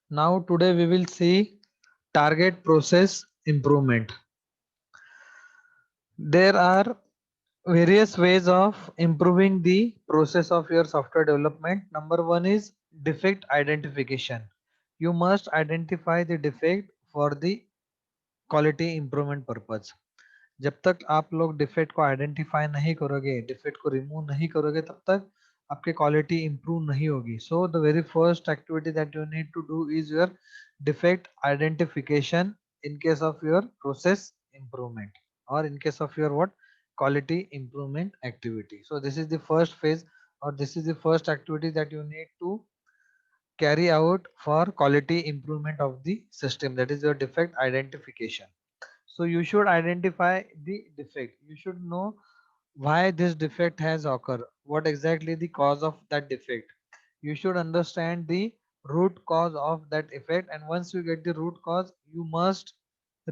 Now today we will see target process improvement. There are various ways of improving the process of your software development. Number one is defect identification. You must identify the defect for the quality improvement purpose. जब तक आप लोग defect को identify नहीं करोगे, defect को remove नहीं करोगे, तब तक आपकी क्वालिटी इंप्रूव नहीं होगी. So the very first activity that you need to do is your defect identification in case of your process improvement or in case of your what quality improvement activity. So this is the first phase, or this is the first activity that you need to carry out for quality improvement of the system, that is your defect identification. So you should identify the defect. You should know why this defect has occurred, what exactly the cause of that defect. You should understand the root cause of that effect, and once you get the root cause, you must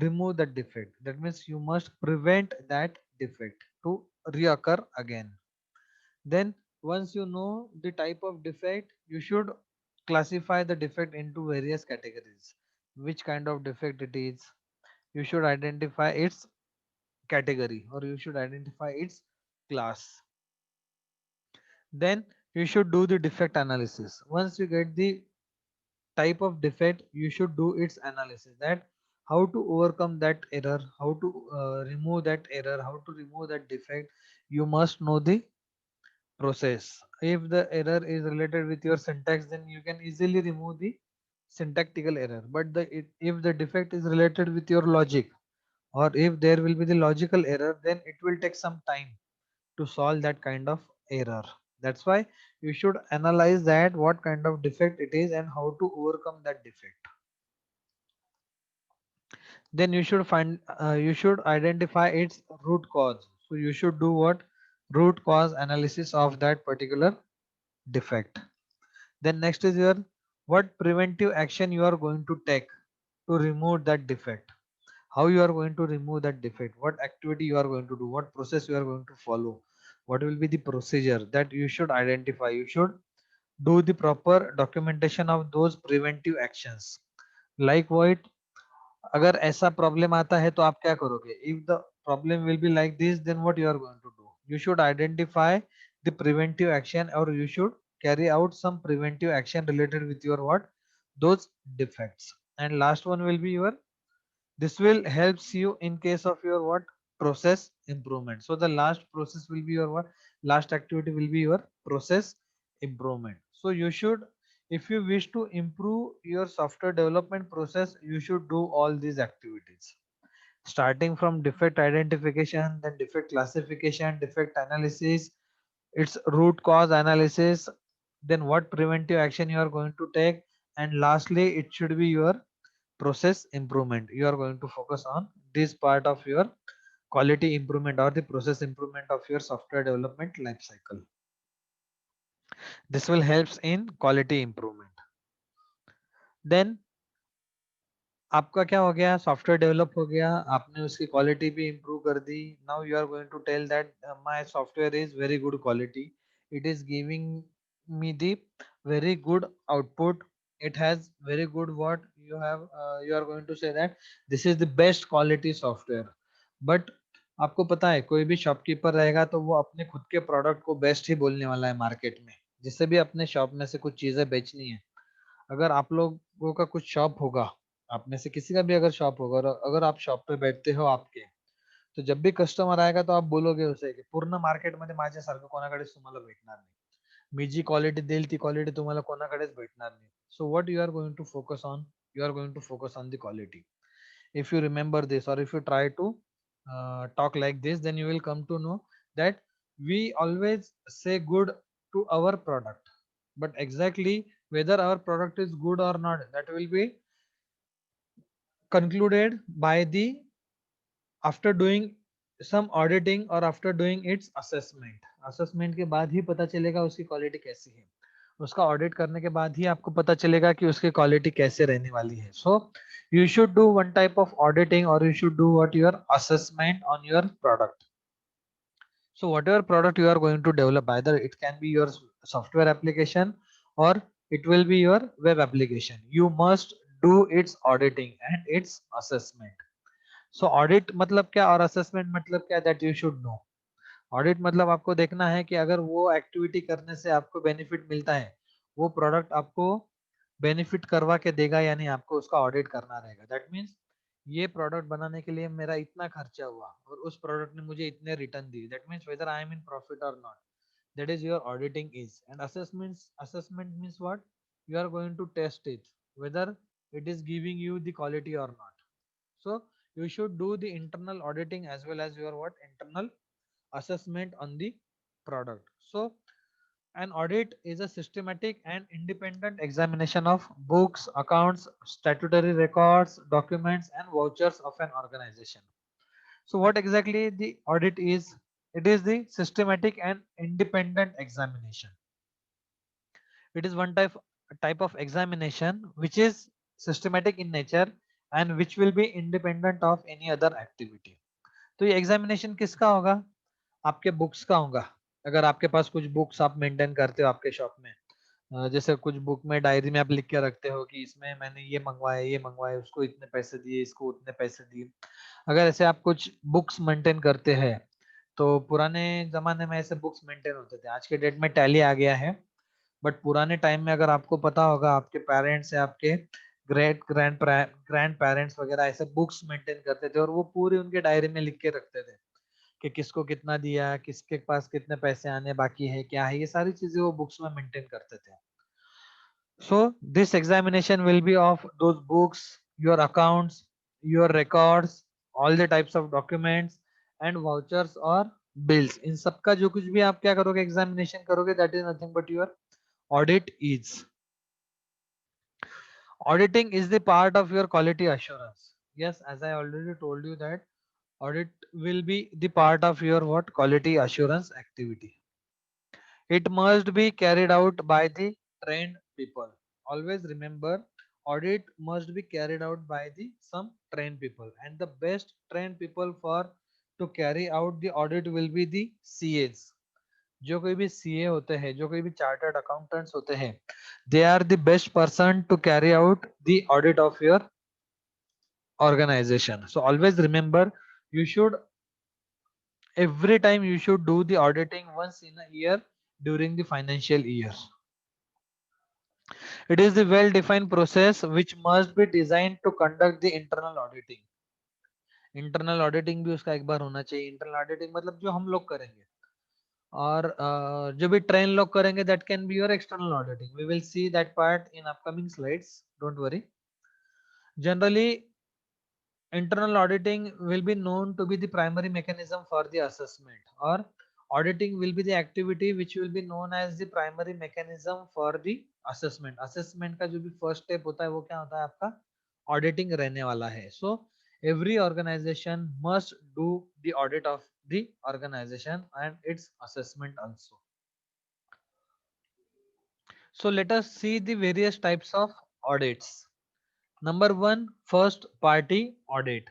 remove that defect. That means you must prevent that defect to reoccur again. Then once you know the type of defect, you should classify the defect into various categories. Which kind of defect it is, you should identify its category, or you should identify its class. Then you should do the defect analysis. Once you get the type of defect, you should do its analysis, that how to overcome that error, how to remove that error, how to remove that defect. You must know the process. If the error is related with your syntax, then you can easily remove the syntactical error. But if the defect is related with your logic, or if there will be the logical error, then it will take some time to solve that kind of error. That's why you should analyze that what kind of defect it is and how to overcome that defect. Then you should identify its root cause. So you should do what root cause analysis of that particular defect. Then next is your what preventive action you are going to take to remove that defect. How you are going to remove that defect, what activity you are going to do, what process you are going to follow, what will be the procedure that you should identify. You should do the proper documentation of those preventive actions. Like what, अगर ऐसा problem आता है तो आप क्या करोगे, if the problem will be like this, then what you are going to do. You should identify the preventive action, or you should carry out some preventive action related with your what those defects. And last one will be your, this will helps you in case of your what process improvement. So the last process will be your what last activity will be your process improvement. So you should, if you wish to improve your software development process, you should do all these activities, starting from defect identification, then defect classification, defect analysis, its root cause analysis, then what preventive action you are going to take, and lastly it should be your process improvement. You are going to focus on this part of your quality improvement or the process improvement of your software development life cycle. This will helps in quality improvement. Then आपका क्या हो गया, software develop हो गया, आपने उसकी quality भी improve कर दी. Now you are going to tell that my software is very good quality, it is giving me the very good output, it has very good what you have, you are going to say that this is the best quality software. But आपको पता है कोई भी shopkeeper रहेगा तो वो अपने खुद के प्रोडक्ट को बेस्ट ही बोलने वाला है मार्केट में. जिससे भी अपने शॉप में से कुछ चीजें बेचनी है, अगर आप लोगों का कुछ शॉप होगा, आप में से किसी का भी अगर शॉप होगा, और अगर आप शॉप पे बैठते हो आपके, तो जब भी कस्टमर आएगा तो आप बोलोगे उसे की पूर्ण मार्केटमध्ये माझ्यासारखं कोणाकडेच तुम्हाला भेटणार नाही, मी जी क्वालिटी देईल ती क्वालिटी तुम्हाला कोणाकडेच भेटणार नाही. So what you are going to focus on, you are going to focus on the quality. If you remember this, or if you try to talk like this, then you will come to know that we always say good to our product, but exactly whether our product is good or not, that will be concluded by the after doing some auditing or after doing its assessment. Assessment के बाद ही पता चलेगा उसकी quality कैसी है, उसका audit करने के बाद ही आपको पता चलेगा कि उसकी क्वालिटी कैसे रहने वाली है. सो you should do one type of auditing, or you should do what your assessment on your product. So whatever product you are going to develop, either it can be your software application, or it will be your web application. You must do its auditing and its assessment. So audit मतलब क्या और assessment मतलब क्या, that you should know. Audit मतलब आपको देखना है कि अगर वो एक्टिविटी करने से आपको बेनिफिट मिलता है, वो प्रोडक्ट आपको बेनिफिट करवा के देगा या नहीं, आपको उसका ऑडिट करना रहेगा. दैट मीन्स ये प्रोडक्ट बनाने के लिए मेरा इतना खर्चा हुआ और उस प्रोडक्ट ने मुझे इतने रिटर्न दिए. That means whether I am in profit और not. That is your auditing is. And assessment means what? You are going to test it whether it is giving you the quality or not. So you should do the internal auditing as well as your what, internal assessment on the product. So an audit is a systematic and independent examination of books, accounts, statutory records, documents and vouchers of an organization. So what exactly the audit is? It is the systematic and independent examination. It is one type of examination which is systematic in nature and which will be independent of any other activity. तो ये examination किसका होगा? आपके books का होगा. अगर आपके पास कुछ बुक्स आप मेंटेन करते हो आपके शॉप में, जैसे कुछ बुक में डायरी में आप लिख के रखते हो कि इसमें मैंने ये मंगवाया, उसको इतने पैसे दिए, इसको उतने पैसे दिए. अगर ऐसे आप कुछ बुक्स मेंटेन करते हैं, तो पुराने जमाने में ऐसे बुक्स मेंटेन होते थे. आज के डेट में टैली आ गया है, बट पुराने टाइम में अगर आपको पता होगा, आपके पेरेंट्स या आपके ग्रैंड पेरेंट्स वगैरह ऐसे बुक्स मेंटेन करते थे और वो पूरी उनके डायरी में लिख के रखते थे कि किसको कितना दिया, किसके पास कितने पैसे आने बाकी है, क्या है, ये सारी चीजें वो बुक्स में मेंटेन करते थे. So this examination will be of those books, your accounts, your records, all the types of documents and vouchers or bills. इन सबका जो कुछ भी आप क्या करोगे, एग्जामिनेशन करोगे, that is nothing but your audit is. Auditing is the part of your quality assurance. Yes, as I already told you that audit will be the part of your what, quality assurance activity. It must be carried out by the trained people. Always remember, audit must be carried out by the some trained people, and the best trained people for to carry out the audit will be the CAs. जो कोई भी CA होते हैं, जो कोई भी chartered accountants होते हैं, they are the best person to carry out the audit of your organization. So always remember, you should every time you should do the auditing once in a year during the financial year. It is the well-defined process which must be designed to conduct the internal auditing. Internal auditing भी उसका एक बार होना चाहिए. Internal auditing मतलब जो हम लोग करेंगे, और जो भी ट्रेन लोग करेंगे, that can be your external auditing. We will see that part in upcoming slides, don't worry. Generally internal auditing will be known to be the primary mechanism for the assessment, or auditing will be the activity which will be known as the primary mechanism for the assessment. assessment का जो भी first step होता है वो क्या होता है, आपका auditing रहने वाला है. So every organization must do the audit of the organization and its assessment also. So let us see the various types of audits. Number one, first party audit.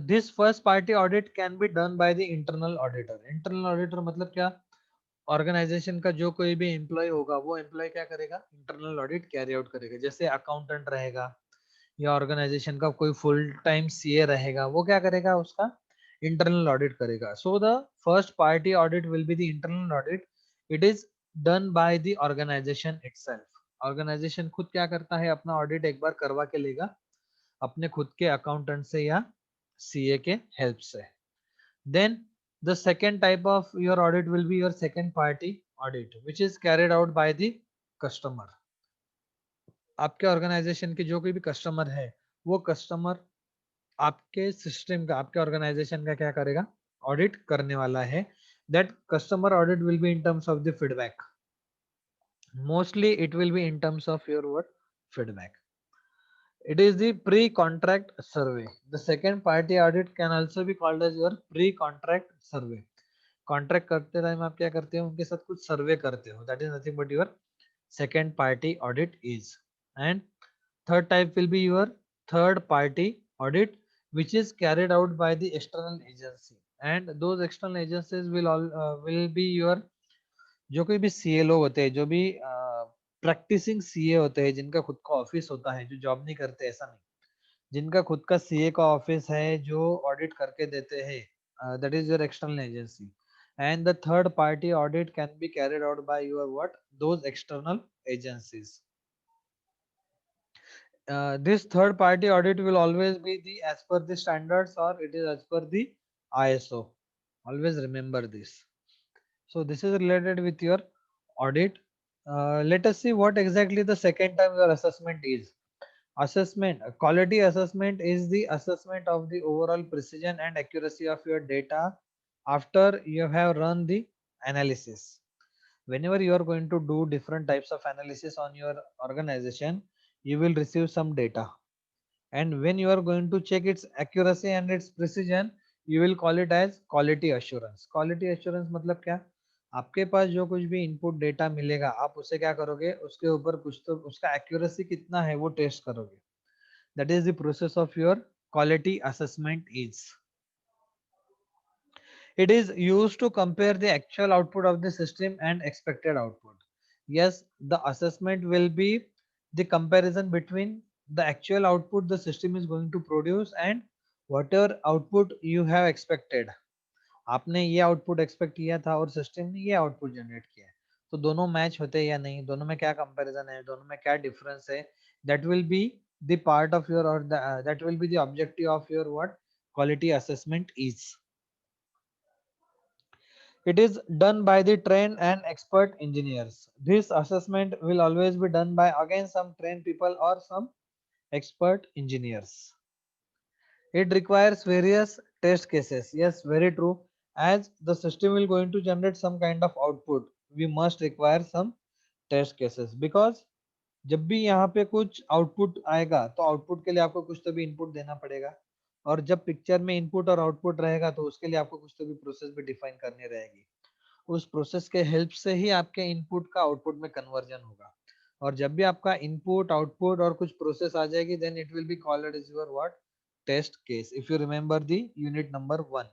This first party audit can be done by the internal auditor. Internal auditor मतलब क्या, organisation का जो कोई भी employ होगा, वो employ क्या करेगा, इंटरनल ऑडिट कैरी आउट करेगा. जैसे अकाउंटेंट रहेगा या ऑर्गेनाइजेशन का कोई फुल टाइम सीए रहेगा, वो क्या करेगा, उसका इंटरनल ऑडिट करेगा. So the first party audit will be the internal audit. It is done by the organisation itself. Organisation खुद क्या करता है, अपना ऑडिट एक बार करवा के लेगा अपने खुद के अकाउंटेंट से या सीए के हेल्प से. Then the second type of your audit will be your second party audit which is carried out by the customer. आपके ऑर्गेनाइजेशन के जो कोई भी कस्टमर है, वो कस्टमर आपके सिस्टम का, आपके ऑर्गेनाइजेशन का क्या करेगा, ऑडिट करने वाला है. That customer audit will be in terms of the feedback. Mostly it will be in terms of your what, feedback. It is the pre-contract survey. The second party audit can also be called as your pre-contract survey. Contract करते time आप क्या करते हो, उनके साथ कुछ सर्वे करते हो. That is nothing but your second party audit is. And third type will be your third party audit, which is carried out by the external agency. And those external agencies will be your जो कोई भी CA लोग होते हैं, जो भी practising CA होते हैं जिनका खुद का ऑफिस होता है, जो जॉब नहीं करते, ऐसा नहीं, जिनका खुद का सीए का ऑफिस है, जो ऑडिट करके देते हैं, that is your external agency. And the third party audit can be carried out by your what, those external agencies. This third party audit will always be the as per the standards, or it is as per the ISO. Always remember this. So this is related with your audit. Let us see what exactly the second time your assessment is. Assessment, quality assessment is the assessment of the overall precision and accuracy of your data after you have run the analysis. Whenever you are going to do different types of analysis on your organization, you will receive some data, and when you are going to check its accuracy and its precision, you will call it as quality assurance. Quality assurance मतलब क्या? आपके पास जो कुछ भी input data मिलेगा, आप उसे क्या करोगे, उसके ऊपर कुछ तो उसका एक्यूरेसी कितना है वो टेस्ट करोगे. That is the process of your quality assessment is. It is used to compare the actual output of the system and expected output. Yes, the assessment will be the comparison between the actual output the system is going to produce and whatever output you have expected. आपने ये output expect किया था और system ने ये output generate किया है, तो दोनों मैच होते हैं या नहीं, दोनों में क्या कंपैरिजन है, दोनों में क्या डिफरेंस है, that will be the part of your, और that will be the objective of your what quality assessment is. It is done by the trained and expert engineers. This assessment will always be done by again some trained people or some expert engineers. It requires various test cases. Yes, very true. As the system will going to generate some kind of output, we must require some test cases, because जब भी यहाँ पे कुछ output आएगा तो output के लिए आपको कुछ तो भी इनपुट देना पड़ेगा, और जब पिक्चर में इनपुट और आउटपुट रहेगा तो उसके लिए आपको कुछ तो भी प्रोसेस भी डिफाइन करनी रहेगी. उस प्रोसेस के हेल्प से ही आपके इनपुट का आउटपुट में कन्वर्जन होगा, और जब भी आपका इनपुट आउटपुट और कुछ प्रोसेस आ जाएगी, then it will be called as your what, test case. If you remember the unit number 1.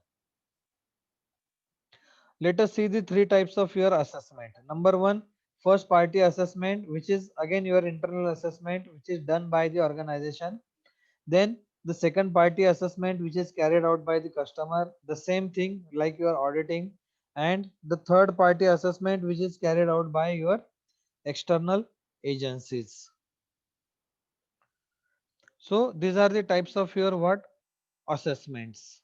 Let us see the three types of your assessment. Number 1, first party assessment, which is again your internal assessment, which is done by the organization. Then the second party assessment, which is carried out by the customer, the same thing like your auditing. And the third party assessment, which is carried out by your external agencies. So these are the types of your what, assessments.